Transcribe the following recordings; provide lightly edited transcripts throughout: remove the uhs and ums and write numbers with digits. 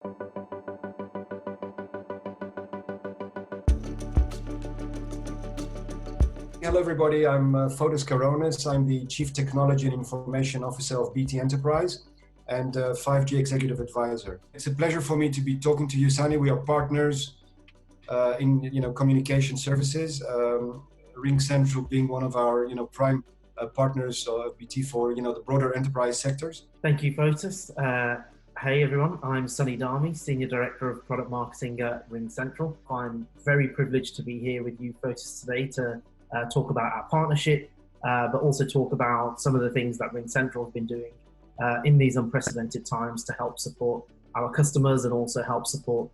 Hello, everybody. I'm Fotis Karonis. I'm the Chief Technology and Information Officer of BT Enterprise and 5G Executive Advisor. It's a pleasure for me to be talking to you, Sunny. We are partners in communication services. RingCentral being one of our prime partners of BT for the broader enterprise sectors. Thank you, Fotis. Hey everyone, I'm Sunny Dhami, Senior Director of Product Marketing at RingCentral. I'm very privileged to be here with you, Fotis, today to talk about our partnership, but also talk about some of the things that RingCentral has been doing in these unprecedented times to help support our customers and also help support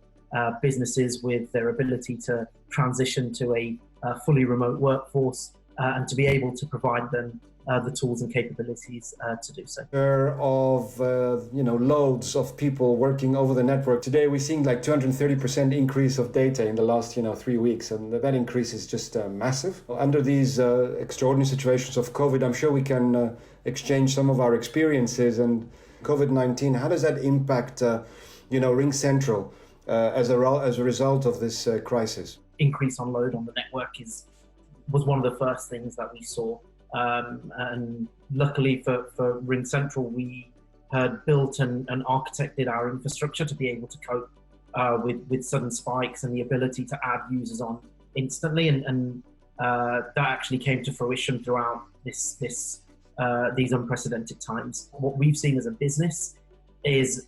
businesses with their ability to transition to a fully remote workforce and to be able to provide them the tools and capabilities to do so. There of loads of people working over the network. Today we're seeing like 230% increase of data in the last 3 weeks, and that increase is just massive. Under these extraordinary situations of COVID, I'm sure we can exchange some of our experiences. And COVID-19, how does that impact RingCentral as a result of this crisis? Increase on load on the network was one of the first things that we saw. And luckily for RingCentral, we had built and architected our infrastructure to be able to cope with sudden spikes and the ability to add users on instantly. And that actually came to fruition throughout these unprecedented times. What we've seen as a business is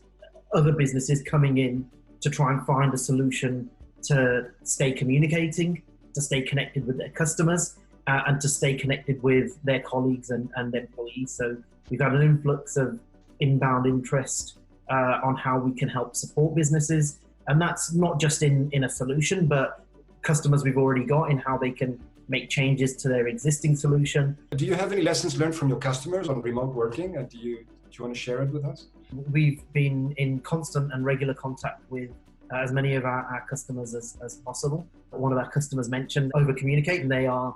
other businesses coming in to try and find a solution to stay communicating, to stay connected with their customers, and to stay connected with their colleagues and employees. So we've had an influx of inbound interest on how we can help support businesses. And that's not just in a solution, but customers we've already got in how they can make changes to their existing solution. Do you have any lessons learned from your customers on remote working? And do you want to share it with us? We've been in constant and regular contact with as many of our customers as possible. One of our customers mentioned over-communicate, and they are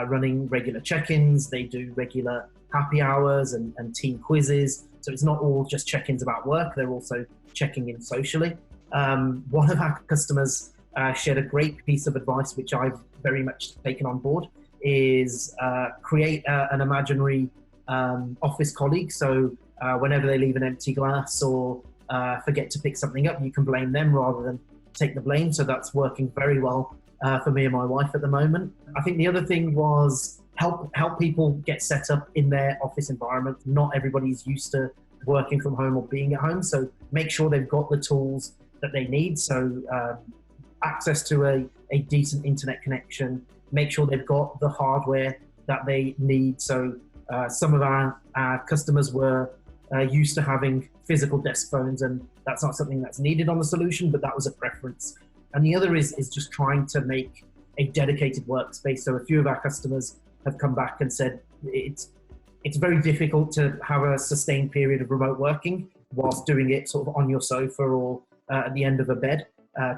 running regular check-ins. They do regular happy hours and team quizzes. So it's not all just check-ins about work. They're also checking in socially. One of our customers shared a great piece of advice, which I've very much taken on board, is create an imaginary office colleague. So whenever they leave an empty glass or forget to pick something up, you can blame them rather than take the blame. So that's working very well for me and my wife at the moment. I think the other thing was help people get set up in their office environment. Not everybody's used to working from home or being at home, so make sure they've got the tools that they need. So access to a decent internet connection, make sure they've got the hardware that they need. So some of our customers were used to having physical desk phones, and that's not something that's needed on the solution, but that was a preference. And the other is just trying to make a dedicated workspace. So a few of our customers have come back and said it's very difficult to have a sustained period of remote working whilst doing it sort of on your sofa or at the end of a bed.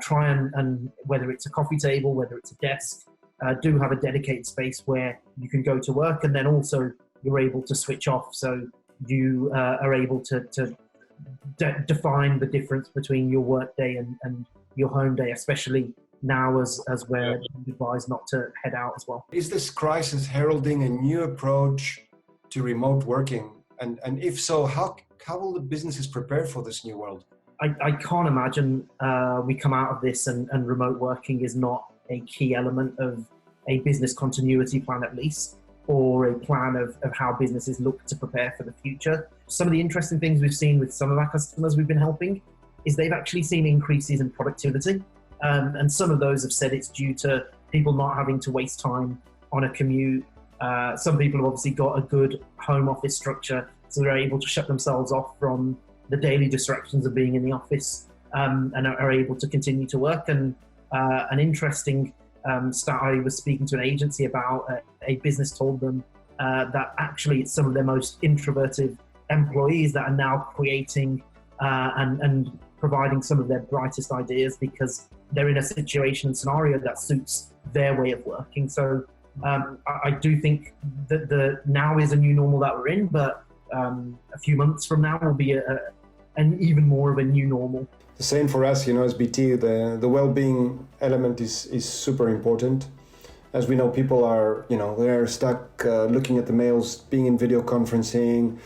Try and whether it's a coffee table, whether it's a desk, do have a dedicated space where you can go to work, and then also you're able to switch off. So you are able to define the difference between your work day and your home day, especially now as we're advised not to head out as well. Is this crisis heralding a new approach to remote working? And if so, how will the businesses prepare for this new world? I can't imagine we come out of this and remote working is not a key element of a business continuity plan, at least, or a plan of how businesses look to prepare for the future. Some of the interesting things we've seen with some of our customers we've been helping is they've actually seen increases in productivity. And some of those have said it's due to people not having to waste time on a commute. Some people have obviously got a good home office structure, so they're able to shut themselves off from the daily distractions of being in the office and are able to continue to work. And an interesting stat I was speaking to an agency about, a business told them that actually it's some of their most introverted employees that are now creating and providing some of their brightest ideas because they're in a situation and scenario that suits their way of working. So I do think that now is a new normal that we're in, but a few months from now will be a and even more of a new normal. The same for us, as BT, the well-being element is super important. As we know, people are, they're stuck looking at the mails, being in video conferencing,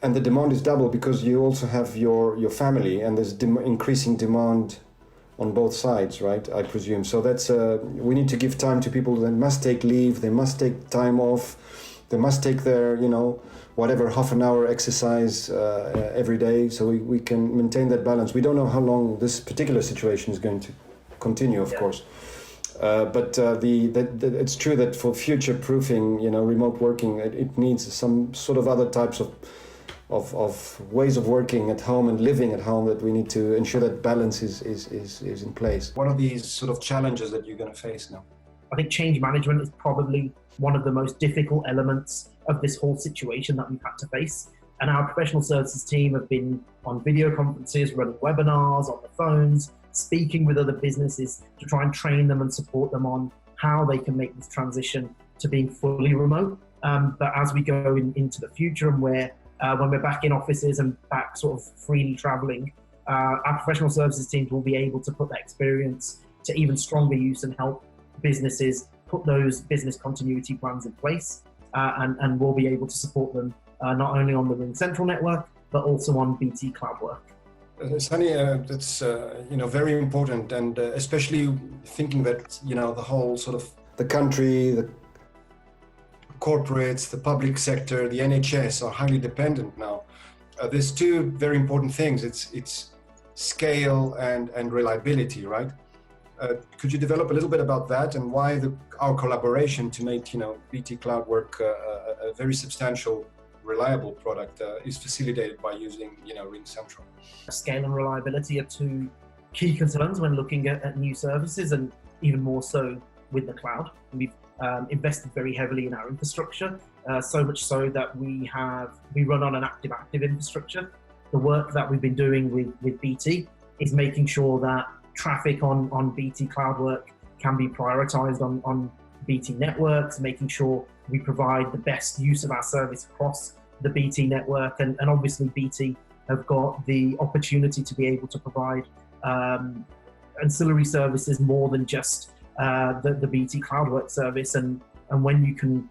and the demand is double because you also have your family, and there's increasing demand on both sides, right? I presume. So that's we need to give time to people that must take leave, they must take time off, they must take their, whatever, half an hour exercise every day, so we can maintain that balance. We don't know how long this particular situation is going to continue, of course. But it's true that for future proofing, remote working, it needs some sort of other types of ways of working at home and living at home, that we need to ensure that balance is in place. What are these sort of challenges that you're going to face now? I think change management is probably one of the most difficult elements of this whole situation that we've had to face. And our professional services team have been on video conferences, running webinars, on the phones, speaking with other businesses to try and train them and support them on how they can make this transition to being fully remote. But as we go into the future, and when we're back in offices and back sort of freely traveling, our professional services teams will be able to put that experience to even stronger use and help businesses put those business continuity plans in place, and we'll be able to support them not only on the RingCentral network, but also on BT Cloud Work. Sunny, that's very important, and especially thinking that the whole sort of the country, the corporates, the public sector, the NHS are highly dependent now. There's two very important things. It's scale and reliability, right? Could you develop a little bit about that, and why our collaboration to make BT Cloud Work a very substantial, reliable product is facilitated by using RingCentral? Scale and reliability are two key concerns when looking at new services, and even more so with the cloud. We've invested very heavily in our infrastructure, so much so that we run on an active infrastructure. The work that we've been doing with BT is making sure that traffic on BT Cloud Work can be prioritized on BT networks, making sure we provide the best use of our service across the BT network, and obviously BT have got the opportunity to be able to provide ancillary services more than just the BT Cloud Work service, and when you can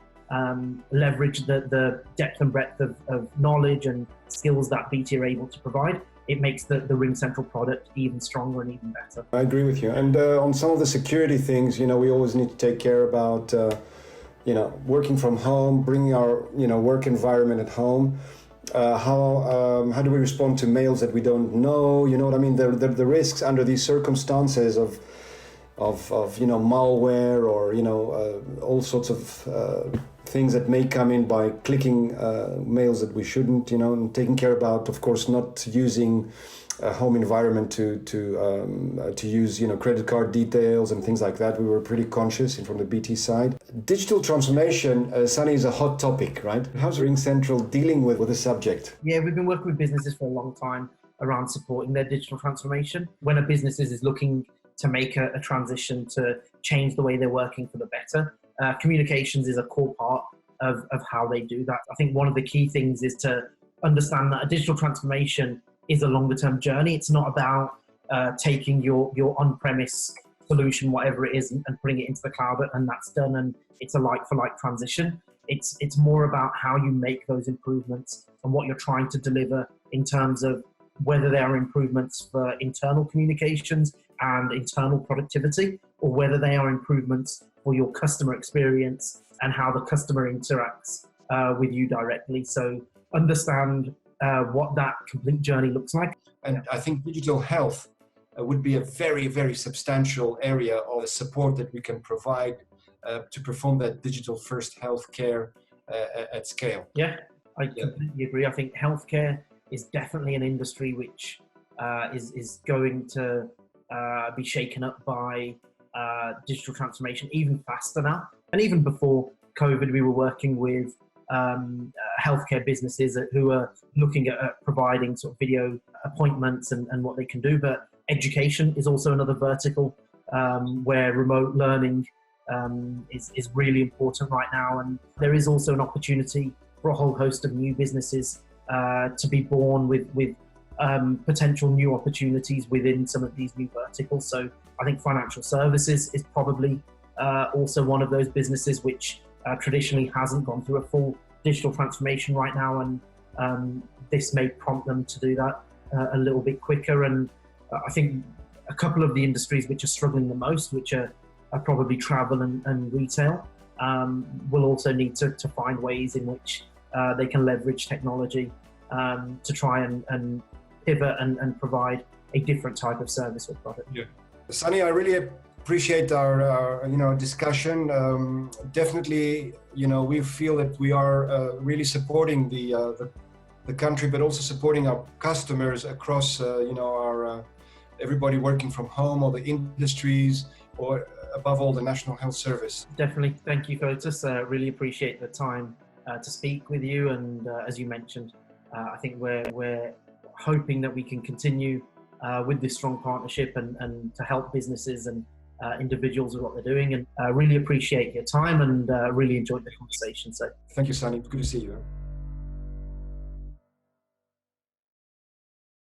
leverage the depth and breadth of knowledge and skills that BT are able to provide, it makes the RingCentral product even stronger and even better. I agree with you. And on some of the security things, we always need to take care about, working from home, bringing our, work environment at home. How do we respond to mails that we don't know? You know what I mean? The risks under these circumstances of malware, or all sorts of things that may come in by clicking mails that we shouldn't, and taking care about, of course, not using a home environment to use, credit card details and things like that. We were pretty conscious from the BT side. Digital transformation, Sunny, is a hot topic, right? How's RingCentral dealing with the subject? Yeah, we've been working with businesses for a long time around supporting their digital transformation. When a business is looking to make a transition to change the way they're working for the better, communications is a core part of how they do that. I think one of the key things is to understand that a digital transformation is a longer term journey. It's not about taking your on-premise solution, whatever it is, and putting it into the cloud and that's done and it's a like-for-like transition. It's more about how you make those improvements and what you're trying to deliver in terms of whether they are improvements for internal communications and internal productivity, or whether they are improvements for your customer experience and how the customer interacts with you directly. So understand what that complete journey looks like. And I think digital health would be a very, very substantial area of support that we can provide to perform that digital first healthcare at scale. Yeah, I completely agree. I think healthcare is definitely an industry which is going to be shaken up by digital transformation even faster now. And even before COVID, we were working with healthcare businesses who are looking at providing sort of video appointments and what they can do. But education is also another vertical where remote learning is really important right now. And there is also an opportunity for a whole host of new businesses to be born with potential new opportunities within some of these new verticals. So I think financial services is probably also one of those businesses which traditionally hasn't gone through a full digital transformation right now, and this may prompt them to do that a little bit quicker. And I think a couple of the industries which are struggling the most, which are probably travel and retail, will also need to find ways in which they can leverage technology to try and pivot and provide a different type of service or product. Yeah. Sunny, I really appreciate our discussion. Definitely, we feel that we are really supporting the country, but also supporting our customers across our everybody working from home, or the industries, or above all the National Health Service. Definitely, thank you, Fotis. Really appreciate the time to speak with you. And as you mentioned, I think we're hoping that we can continue with this strong partnership and to help businesses and individuals with what they're doing. And really appreciate your time and really enjoyed the conversation. So thank you, Sunny. Good to see you.